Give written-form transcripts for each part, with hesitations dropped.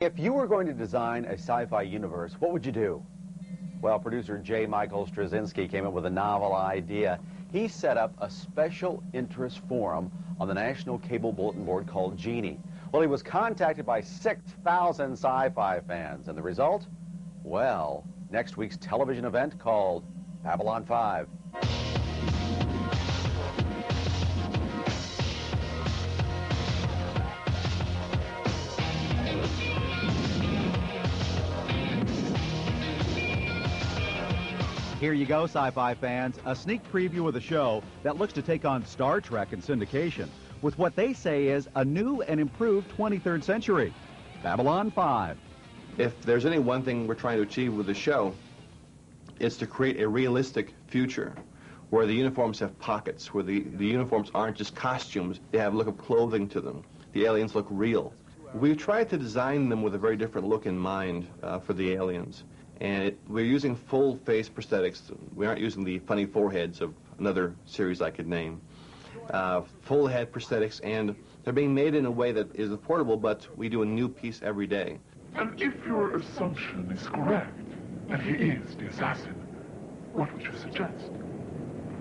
If you were going to design a sci-fi universe, what would you do? Well, producer J. Michael Straczynski came up with a novel idea. He set up a special interest forum on the National Cable Bulletin Board called Genie. Well, he was contacted by 6,000 sci-fi fans, and the result? Well, next week's television event called Babylon 5. Here you go, sci-fi fans, a sneak preview of the show that looks to take on Star Trek in syndication with what they say is a new and improved 23rd century, Babylon 5. If there's any one thing we're trying to achieve with the show, it's to create a realistic future where the uniforms have pockets, where the uniforms aren't just costumes, they have a look of clothing to them. The aliens look real. We've tried to design them with a very different look in mind for the aliens. And we're using full-face prosthetics. We aren't using the funny foreheads of another series I could name. Full-head prosthetics, and they're being made in a way that is affordable, but we do a new piece every day. And if your assumption is correct, that he is the assassin, what would you suggest?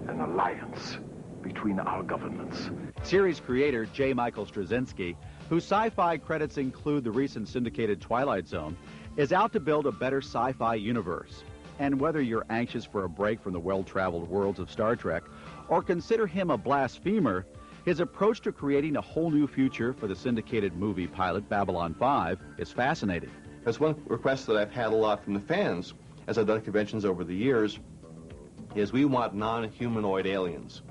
An alliance between our governments. Series creator J. Michael Straczynski, whose sci-fi credits include the recent syndicated Twilight Zone, is out to build a better sci-fi universe. And whether you're anxious for a break from the well-traveled worlds of Star Trek or consider him a blasphemer, his approach to creating a whole new future for the syndicated movie pilot Babylon 5 is fascinating. There's one request that I've had a lot from the fans as I've done conventions over the years, is we want non-humanoid aliens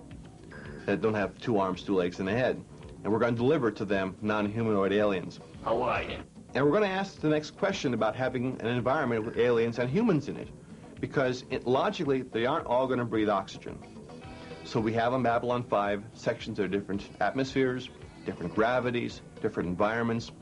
that don't have 2 arms, 2 legs, and a head. And we're going to deliver to them non-humanoid aliens. All right. And we're going to ask the next question about having an environment with aliens and humans in it. Because logically, they aren't all going to breathe oxygen. So we have on Babylon 5 sections that are different atmospheres, different gravities, different environments.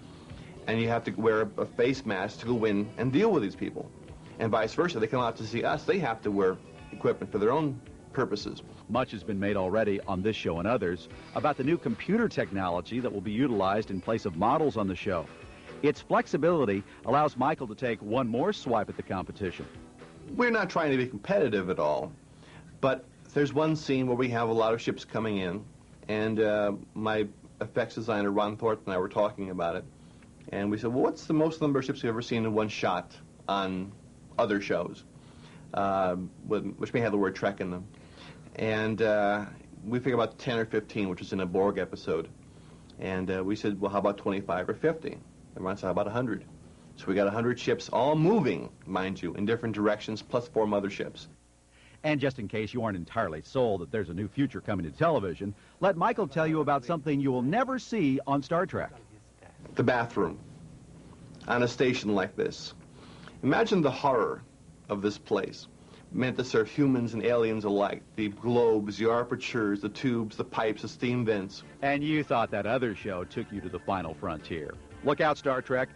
And you have to wear a face mask to go in and deal with these people. And vice versa, they come out to see us, they have to wear equipment for their own purposes. Much has been made already on this show and others about the new computer technology that will be utilized in place of models on the show. Its flexibility allows Michael to take one more swipe at the competition. We're not trying to be competitive at all, but there's one scene where we have a lot of ships coming in, and my effects designer, Ron Thornton, and I were talking about it, and we said, well, what's the most number of ships you've ever seen in one shot on other shows, which may have the word Trek in them? And we figured about 10 or 15, which was in a Borg episode. And we said, well, how about 25 or 50? Everyone said, how about 100? So we got 100 ships all moving, mind you, in different directions, plus 4 motherships. And just in case you aren't entirely sold that there's a new future coming to television, let Michael tell you about something you will never see on Star Trek. The bathroom on a station like this. Imagine the horror of this place, meant to serve humans and aliens alike. The globes, the apertures, the tubes, the pipes, the steam vents. And you thought that other show took you to the final frontier. Look out, Star Trek.